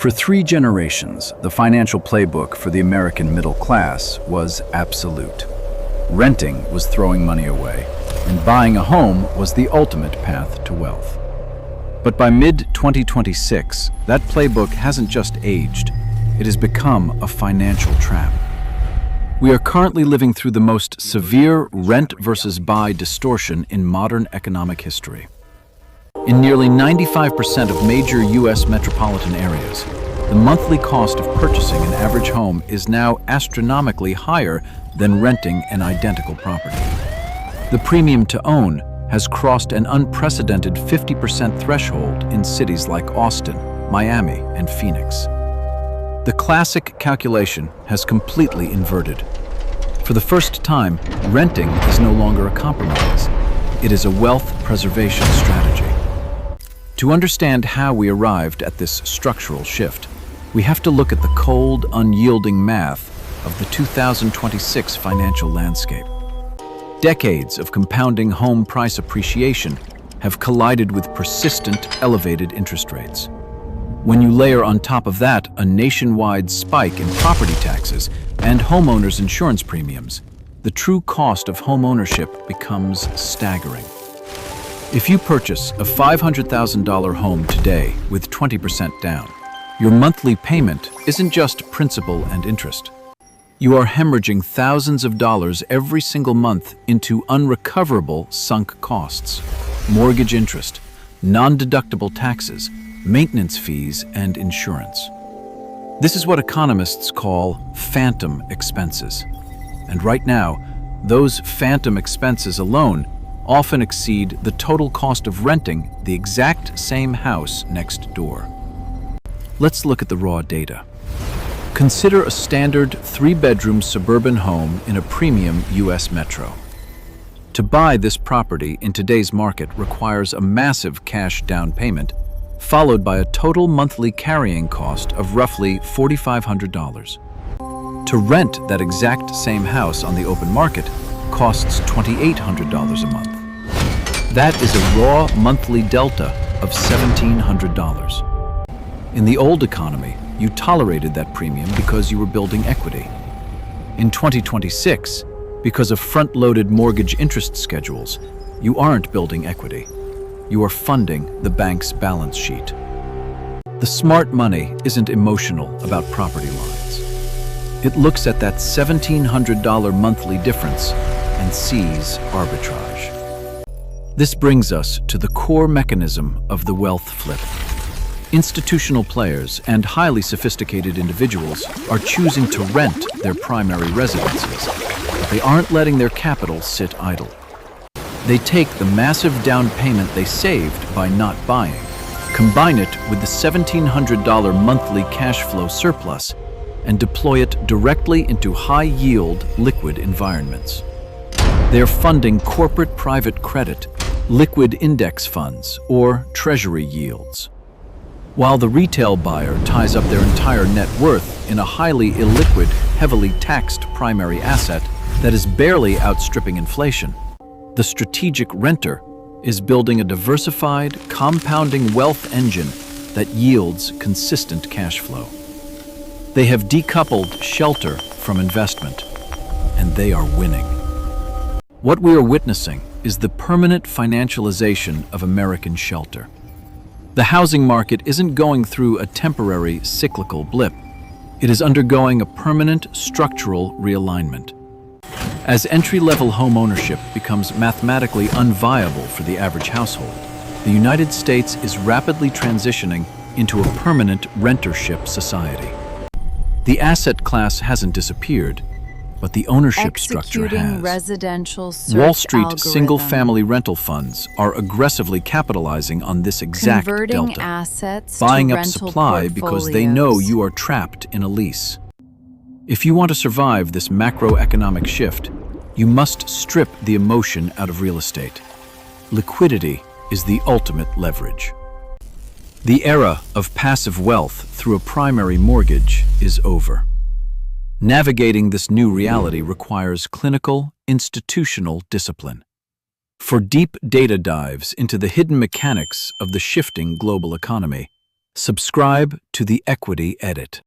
For 3 generations, the financial playbook for the American middle class was absolute. Renting was throwing money away, and buying a home was the ultimate path to wealth. But by mid-2026, that playbook hasn't just aged, it has become a financial trap. We are currently living through the most severe rent versus buy distortion in modern economic history. In nearly 95% of major U.S. metropolitan areas, the monthly cost of purchasing an average home is now astronomically higher than renting an identical property. The premium to own has crossed an unprecedented 50% threshold in cities like Austin, Miami, and Phoenix. The classic calculation has completely inverted. For the first time, renting is no longer a compromise. It is a wealth preservation strategy. To understand how we arrived at this structural shift, we have to look at the cold, unyielding math of the 2026 financial landscape. Decades of compounding home price appreciation have collided with persistent, elevated interest rates. When you layer on top of that a nationwide spike in property taxes and homeowners' insurance premiums, the true cost of homeownership becomes staggering. If you purchase a $500,000 home today with 20% down, your monthly payment isn't just principal and interest. You are hemorrhaging thousands of dollars every single month into unrecoverable sunk costs, mortgage interest, non-deductible taxes, maintenance fees, and insurance. This is what economists call phantom expenses. And right now, those phantom expenses alone often exceed the total cost of renting the exact same house next door. Let's look at the raw data. Consider a standard 3-bedroom suburban home in a premium U.S. metro. To buy this property in today's market requires a massive cash down payment, followed by a total monthly carrying cost of roughly $4,500. To rent that exact same house on the open market costs $2,800 a month. That is a raw monthly delta of $1,700. In the old economy, you tolerated that premium because you were building equity. In 2026, because of front-loaded mortgage interest schedules, you aren't building equity. You are funding the bank's balance sheet. The smart money isn't emotional about property lines. It looks at that $1,700 monthly difference and sees arbitrage. This brings us to the core mechanism of the wealth flip. Institutional players and highly sophisticated individuals are choosing to rent their primary residences, but they aren't letting their capital sit idle. They take the massive down payment they saved by not buying, combine it with the $1,700 monthly cash flow surplus, and deploy it directly into high-yield, liquid environments. They're funding corporate private credit, liquid index funds, or treasury yields. While the retail buyer ties up their entire net worth in a highly illiquid, heavily taxed primary asset that is barely outstripping inflation, the strategic renter is building a diversified, compounding wealth engine that yields consistent cash flow. They have decoupled shelter from investment, and they are winning. What we are witnessing is the permanent financialization of American shelter. The housing market isn't going through a temporary cyclical blip. It is undergoing a permanent structural realignment. As entry-level home ownership becomes mathematically unviable for the average household, the United States is rapidly transitioning into a permanent rentership society. The asset class hasn't disappeared, but the ownership structure has. Residential search Wall Street algorithm. single-family rental funds are aggressively capitalizing on this exact Converting delta, assets buying to up rental supply because they know portfolios. you are trapped in a lease. If you want to survive this macroeconomic shift, you must strip the emotion out of real estate. Liquidity is the ultimate leverage. The era of passive wealth through a primary mortgage is over. Navigating this new reality requires clinical, institutional discipline. For deep data dives into the hidden mechanics of the shifting global economy, Subscribe to the Equity Edit.